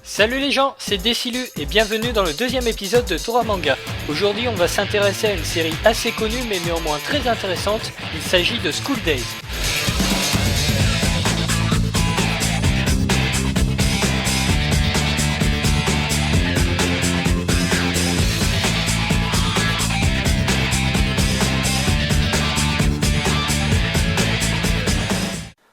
Salut les gens, c'est Decilu et bienvenue dans le deuxième épisode de Tora Manga. Aujourd'hui on va s'intéresser à une série assez connue mais néanmoins très intéressante, il s'agit de School Days.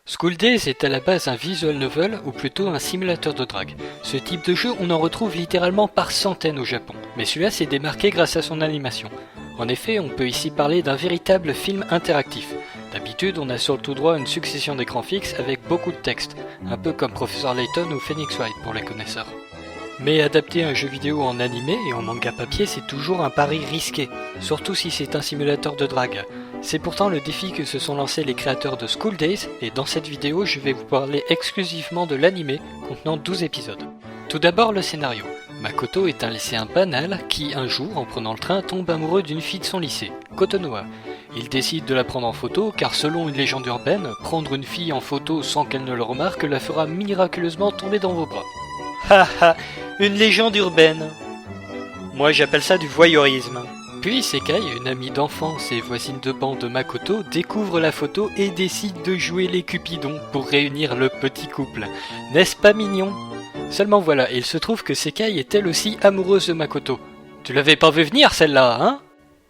School Days est à la base un visual novel ou plutôt un simulateur de drague. Ce type de jeu on en retrouve littéralement par centaines au Japon, mais celui-là s'est démarqué grâce à son animation. En effet, on peut ici parler d'un véritable film interactif. D'habitude, on a sur le tout droit une succession d'écrans fixes avec beaucoup de texte, un peu comme Professeur Layton ou Phoenix Wright pour les connaisseurs. Mais adapter un jeu vidéo en animé et en manga papier, c'est toujours un pari risqué, surtout si c'est un simulateur de drague. C'est pourtant le défi que se sont lancés les créateurs de School Days, et dans cette vidéo, je vais vous parler exclusivement de l'animé contenant 12 épisodes. Tout d'abord, le scénario. Makoto est un lycéen banal qui, un jour, en prenant le train, tombe amoureux d'une fille de son lycée, Kotonoha. Il décide de la prendre en photo car selon une légende urbaine, prendre une fille en photo sans qu'elle ne le remarque la fera miraculeusement tomber dans vos bras. Haha, une légende urbaine. Moi j'appelle ça du voyeurisme. Puis Sekai, une amie d'enfance et voisine de banc de Makoto, découvre la photo et décide de jouer les Cupidons pour réunir le petit couple. N'est-ce pas mignon ? Seulement voilà, il se trouve que Sekai est elle aussi amoureuse de Makoto. Tu l'avais pas vu venir celle-là, hein ?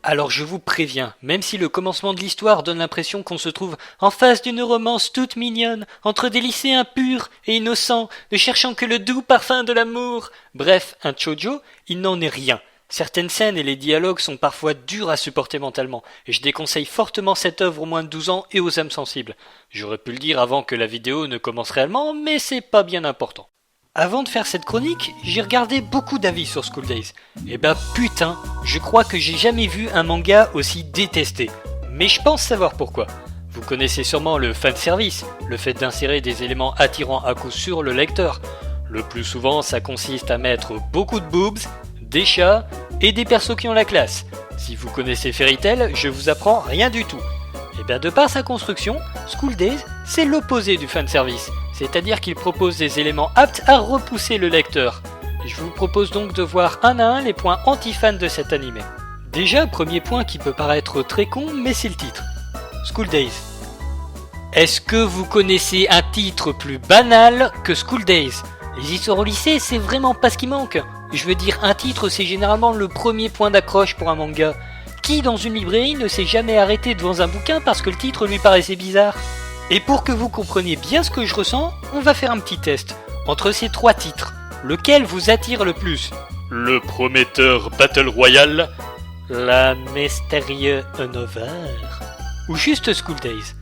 Alors je vous préviens, même si le commencement de l'histoire donne l'impression qu'on se trouve en face d'une romance toute mignonne, entre des lycéens purs et innocents, ne cherchant que le doux parfum de l'amour, bref, un shoujo, il n'en est rien. Certaines scènes et les dialogues sont parfois durs à supporter mentalement, et je déconseille fortement cette œuvre aux moins de 12 ans et aux âmes sensibles. J'aurais pu le dire avant que la vidéo ne commence réellement, mais c'est pas bien important. Avant de faire cette chronique, j'ai regardé beaucoup d'avis sur School Days. Et bah putain, je crois que j'ai jamais vu un manga aussi détesté. Mais je pense savoir pourquoi. Vous connaissez sûrement le fanservice, le fait d'insérer des éléments attirants à coup sûr le lecteur. Le plus souvent, ça consiste à mettre beaucoup de boobs, des chats et des persos qui ont la classe. Si vous connaissez Fairy Tail, je vous apprends rien du tout. Et bien de par sa construction, School Days, c'est l'opposé du fanservice. C'est-à-dire qu'il propose des éléments aptes à repousser le lecteur. Je vous propose donc de voir un à un les points anti-fans de cet animé. Déjà, premier point qui peut paraître très con, mais c'est le titre. School Days. Est-ce que vous connaissez un titre plus banal que School Days ? Les histoires au lycée, c'est vraiment pas ce qui manque. Je veux dire, un titre, c'est généralement le premier point d'accroche pour un manga. Qui dans une librairie ne s'est jamais arrêté devant un bouquin parce que le titre lui paraissait bizarre ? Et pour que vous compreniez bien ce que je ressens, on va faire un petit test. Entre ces trois titres, lequel vous attire le plus ? Le prometteur Battle Royale, la mystérieux Unhover, ou juste School Days ?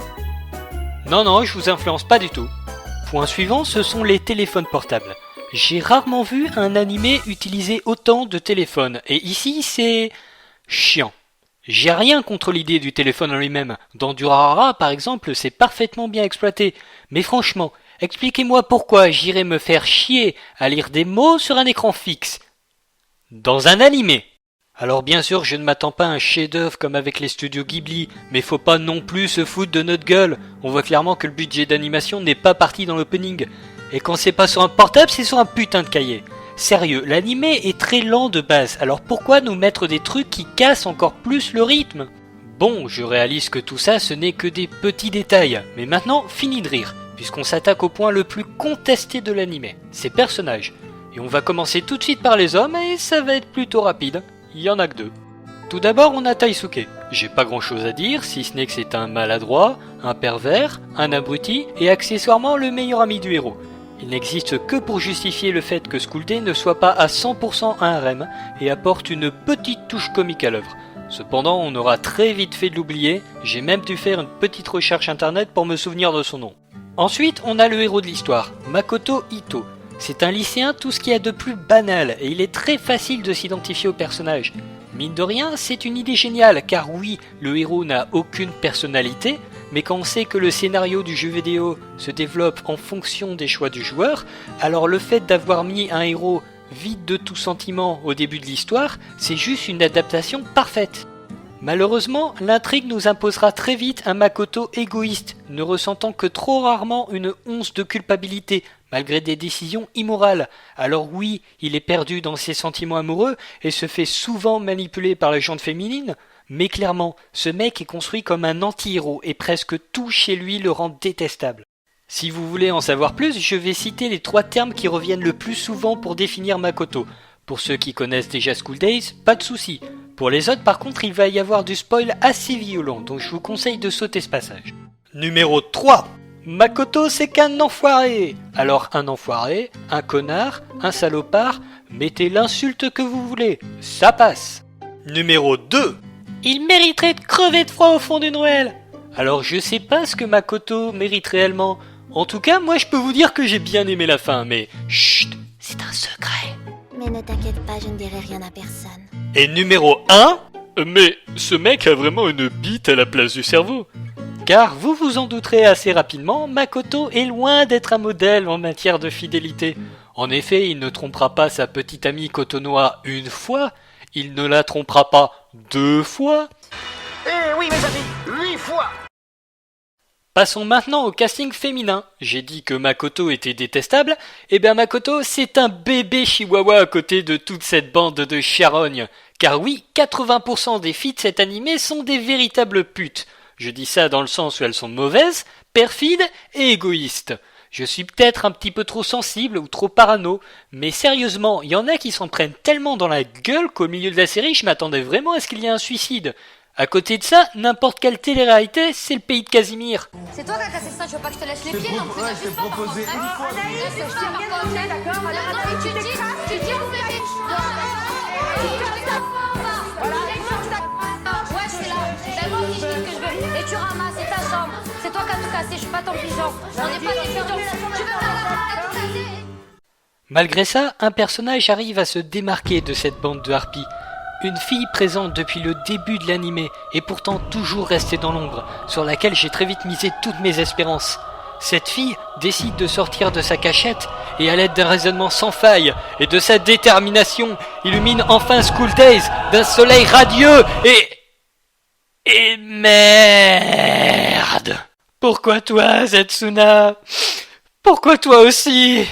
Non, je vous influence pas du tout. Point suivant, ce sont les téléphones portables. J'ai rarement vu un animé utiliser autant de téléphones, et ici c'est chiant. J'ai rien contre l'idée du téléphone en lui-même. Dans Durarara, par exemple, c'est parfaitement bien exploité. Mais franchement, expliquez-moi pourquoi j'irais me faire chier à lire des mots sur un écran fixe. Dans un animé. Alors bien sûr, je ne m'attends pas à un chef-d'œuvre comme avec les studios Ghibli, mais faut pas non plus se foutre de notre gueule. On voit clairement que le budget d'animation n'est pas parti dans l'opening. Et quand c'est pas sur un portable, c'est sur un putain de cahier. Sérieux, l'animé est très lent de base, alors pourquoi nous mettre des trucs qui cassent encore plus le rythme ? Bon, je réalise que tout ça, ce n'est que des petits détails, mais maintenant, fini de rire, puisqu'on s'attaque au point le plus contesté de l'animé, ses personnages. Et on va commencer tout de suite par les hommes, et ça va être plutôt rapide, il y en a que deux. Tout d'abord, on a Taisuke. J'ai pas grand chose à dire, si ce n'est que c'est un maladroit, un pervers, un abruti, et accessoirement le meilleur ami du héros. Il n'existe que pour justifier le fait que School Days ne soit pas à 100% un harem et apporte une petite touche comique à l'œuvre. Cependant, on aura très vite fait de l'oublier, j'ai même dû faire une petite recherche internet pour me souvenir de son nom. Ensuite, on a le héros de l'histoire, Makoto Ito. C'est un lycéen tout ce qu'il y a de plus banal et il est très facile de s'identifier au personnage. Mine de rien, c'est une idée géniale car oui, le héros n'a aucune personnalité, mais quand on sait que le scénario du jeu vidéo se développe en fonction des choix du joueur, alors le fait d'avoir mis un héros vide de tout sentiment au début de l'histoire, c'est juste une adaptation parfaite. Malheureusement, l'intrigue nous imposera très vite un Makoto égoïste, ne ressentant que trop rarement une once de culpabilité, malgré des décisions immorales. Alors oui, il est perdu dans ses sentiments amoureux et se fait souvent manipuler par la gente féminine, mais clairement, ce mec est construit comme un anti-héros et presque tout chez lui le rend détestable. Si vous voulez en savoir plus, je vais citer les 3 termes qui reviennent le plus souvent pour définir Makoto. Pour ceux qui connaissent déjà School Days, pas de souci. Pour les autres, par contre, il va y avoir du spoil assez violent, donc je vous conseille de sauter ce passage. Numéro 3. Makoto, c'est qu'un enfoiré. Alors, un enfoiré, un connard, un salopard, mettez l'insulte que vous voulez, ça passe. Numéro 2. Il mériterait de crever de froid au fond d'une ruelle. Alors, je sais pas ce que Makoto mérite réellement. En tout cas, moi, je peux vous dire que j'ai bien aimé la fin, mais chut, c'est un secret. Mais ne t'inquiète pas, je ne dirai rien à personne. Et numéro 1, mais ce mec a vraiment une bite à la place du cerveau. Car vous vous en douterez assez rapidement, Makoto est loin d'être un modèle en matière de fidélité. En effet, il ne trompera pas sa petite amie Kotonoha une fois, il ne la trompera pas 2 fois. Eh oui mes amis, 8 fois. Passons maintenant au casting féminin. J'ai dit que Makoto était détestable, et bien Makoto c'est un bébé chihuahua à côté de toute cette bande de charognes. Car oui, 80% des filles de cet animé sont des véritables putes. Je dis ça dans le sens où elles sont mauvaises, perfides et égoïstes. Je suis peut-être un petit peu trop sensible ou trop parano, mais sérieusement, il y en a qui s'en prennent tellement dans la gueule qu'au milieu de la série, je m'attendais vraiment à ce qu'il y ait un suicide. À côté de ça, n'importe quelle télé-réalité, c'est le pays de Casimir. C'est toi qui as cassé ça, tu veux pas que je te lèche les pieds, non? Je t'ai proposé une fois. Anaïs, je t'ai proposé, d'accord? Tu dis, on fait des... Ouais, je suis là. Ben moi aussi, je fais ce que je veux. Et tu ramasses, c'est ta chambre. C'est toi qui as tout cassé, je suis pas ton pigeon. On n'est pas des pigeons. Tu veux pas tout casser? Malgré ça, un personnage arrive à se démarquer de cette bande de harpies. Une fille présente depuis le début de l'animé et pourtant toujours restée dans l'ombre, sur laquelle j'ai très vite misé toutes mes espérances. Cette fille décide de sortir de sa cachette et à l'aide d'un raisonnement sans faille et de sa détermination, illumine enfin School Days d'un soleil radieux et merde. Pourquoi toi, Setsuna? Pourquoi toi aussi?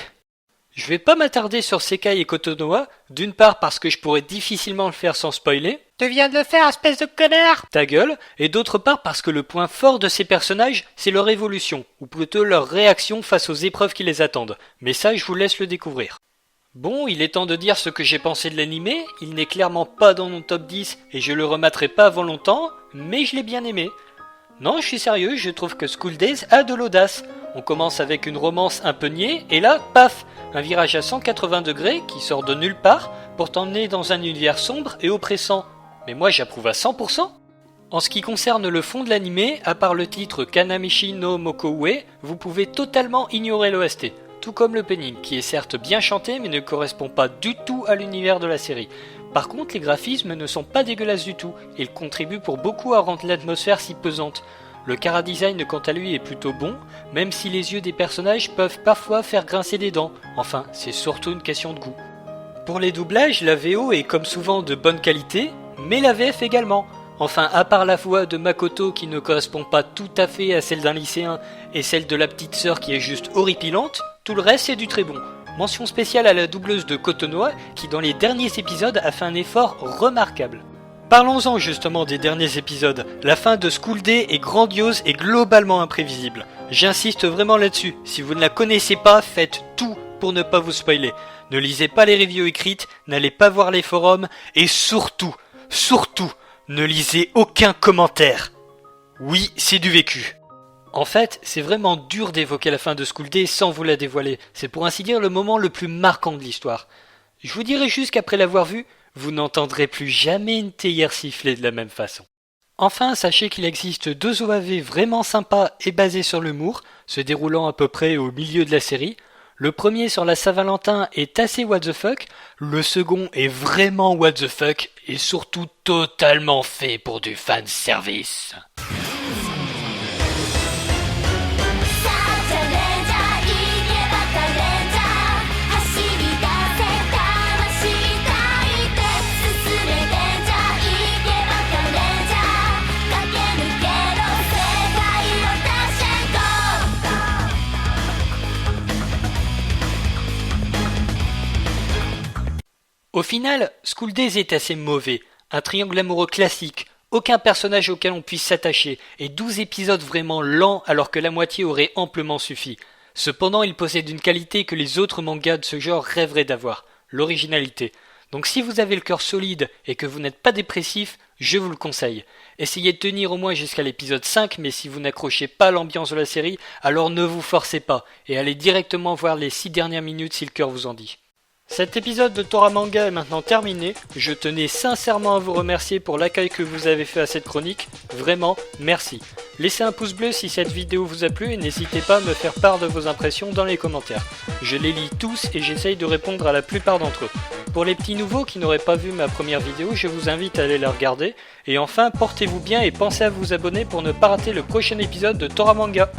Je vais pas m'attarder sur Sekai et Kotonoha, d'une part parce que je pourrais difficilement le faire sans spoiler. Tu viens de le faire, espèce de connard! Ta gueule! Et d'autre part parce que le point fort de ces personnages, c'est leur évolution, ou plutôt leur réaction face aux épreuves qui les attendent. Mais ça, je vous laisse le découvrir. Bon, il est temps de dire ce que j'ai pensé de l'animé, il n'est clairement pas dans mon top 10 et je le rematerai pas avant longtemps, mais je l'ai bien aimé. Non, je suis sérieux, je trouve que School Days a de l'audace. On commence avec une romance un peu niais, et là, paf, un virage à 180 degrés qui sort de nulle part pour t'emmener dans un univers sombre et oppressant. Mais moi j'approuve à 100%. En ce qui concerne le fond de l'animé, à part le titre Kanamishi no Mokoue, vous pouvez totalement ignorer l'OST. Tout comme l'opening, qui est certes bien chanté mais ne correspond pas du tout à l'univers de la série. Par contre, les graphismes ne sont pas dégueulasses du tout, et ils contribuent pour beaucoup à rendre l'atmosphère si pesante. Le chara-design quant à lui est plutôt bon, même si les yeux des personnages peuvent parfois faire grincer des dents. Enfin, c'est surtout une question de goût. Pour les doublages, la VO est comme souvent de bonne qualité, mais la VF également. Enfin, à part la voix de Makoto qui ne correspond pas tout à fait à celle d'un lycéen et celle de la petite sœur qui est juste horripilante, tout le reste c'est du très bon. Mention spéciale à la doubleuse de Kotonoha qui dans les derniers épisodes a fait un effort remarquable. Parlons-en justement des derniers épisodes. La fin de School Day est grandiose et globalement imprévisible. J'insiste vraiment là-dessus. Si vous ne la connaissez pas, faites tout pour ne pas vous spoiler. Ne lisez pas les reviews écrites, n'allez pas voir les forums et surtout, ne lisez aucun commentaire. Oui, c'est du vécu. En fait, c'est vraiment dur d'évoquer la fin de School Day sans vous la dévoiler. C'est pour ainsi dire le moment le plus marquant de l'histoire. Je vous dirai juste qu'après l'avoir vu, vous n'entendrez plus jamais une théière siffler de la même façon. Enfin, sachez qu'il existe 2 OAV vraiment sympas et basés sur l'humour, se déroulant à peu près au milieu de la série. Le premier sur la Saint-Valentin est assez what the fuck, le second est vraiment what the fuck et surtout totalement fait pour du fanservice. Au final, School Days est assez mauvais. Un triangle amoureux classique, aucun personnage auquel on puisse s'attacher, et 12 épisodes vraiment lents alors que la moitié aurait amplement suffi. Cependant, il possède une qualité que les autres mangas de ce genre rêveraient d'avoir, l'originalité. Donc si vous avez le cœur solide et que vous n'êtes pas dépressif, je vous le conseille. Essayez de tenir au moins jusqu'à l'épisode 5, mais si vous n'accrochez pas à l'ambiance de la série, alors ne vous forcez pas, et allez directement voir les 6 dernières minutes si le cœur vous en dit. Cet épisode de Toramanga est maintenant terminé, je tenais sincèrement à vous remercier pour l'accueil que vous avez fait à cette chronique, vraiment merci. Laissez un pouce bleu si cette vidéo vous a plu et n'hésitez pas à me faire part de vos impressions dans les commentaires. Je les lis tous et j'essaye de répondre à la plupart d'entre eux. Pour les petits nouveaux qui n'auraient pas vu ma première vidéo, je vous invite à aller la regarder. Et enfin, portez-vous bien et pensez à vous abonner pour ne pas rater le prochain épisode de Toramanga.